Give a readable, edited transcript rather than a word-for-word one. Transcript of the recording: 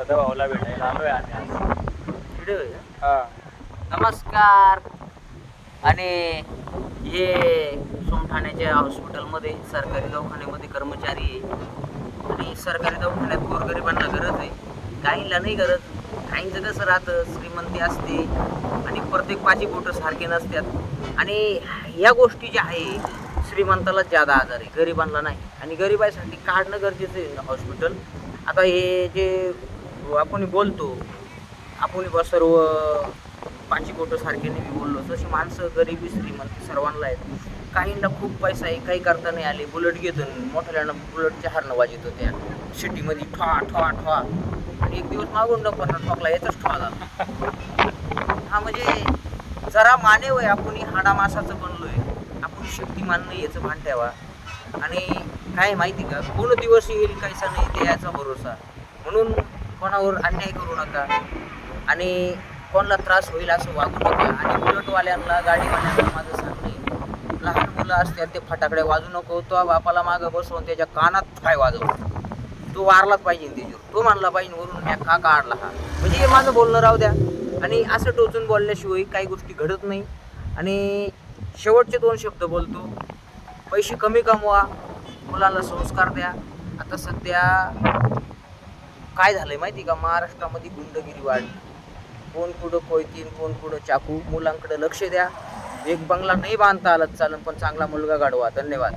सदाभाऊला भेटायला आलोय आम्ही आज. व्हिडिओ आहे का? हा. नमस्कार. आणि हे सोमठाण्याच्या हॉस्पिटलमध्ये सरकारी दवाखान्यामध्ये कर्मचारी आहे आणि सरकारी दवाखान्यात गोरगरिबांना गरज आहे, काहींना नाही गरज. काहींचं कसं राहतं, श्रीमंती असते आणि प्रत्येक पाची बोटं सारखे नसतात आणि ह्या गोष्टी ज्या आहे श्रीमंतालाच जादा आजार आहे, गरिबांना नाही. आणि गरिबासाठी काढणं गरजेचं आहे हॉस्पिटल. आता हे जे आपण बोलतो, आपण सर्व पाची बोटं सारखे नाही बोललो, तशी माणसं गरिबी श्रीमंत सर्वांना आहेत. काहींना खूप पैसा आहे, काही करता नाही आले, बुलेट घेतो मोठ्यानं बुलेटच्या हारनं वाजत होत्या सिटीमध्ये ठॉ ठॉ ठॉ. आणि एक दिवस मागून डोक्यात ठोकला, याचाच ठॉ झाला. हा म्हणजे जरा मानेव आहे, आपण हाडा मासाचं बनलोय, आपण शक्तिमान नाही याचं भान ठेवा. आणि काय माहिती का, कोण दिवस येईल कायसा नाही ते याचा भरोसा. म्हणून कोणावर अन्याय करू नका आणि कोणाला त्रास होईल असं वागू नका. आणि बुलेटवाल्यांना, गाडीवाल्यांना माझं सांगणे, लहान मुलं असतात ते फटाकडे वाजू नको. तो बापाला मागं बसवून त्याच्या कानात काय वाजव, तो वारलाच पाहिजे त्याच्यावर. तो मानला पाहिजे वरून मी का काढला हा. म्हणजे हे माझं बोलणं राहू द्या. आणि असं टोचून बोलल्याशिवाय काही गोष्टी घडत नाही. आणि शेवटचे 2 शब्द बोलतो, पैसे कमी कमवा, मुलांना संस्कार द्या. आता सध्या काय झालंय माहिती का, महाराष्ट्रामध्ये गुंडगिरी वाढली. कोण कुठं कोयतीन, कोण कुठं चाकू. मुलांकडे लक्ष द्या. एक बंगला नाही बांधता आला चालन, पण चांगला मुलगा घडवा. धन्यवाद.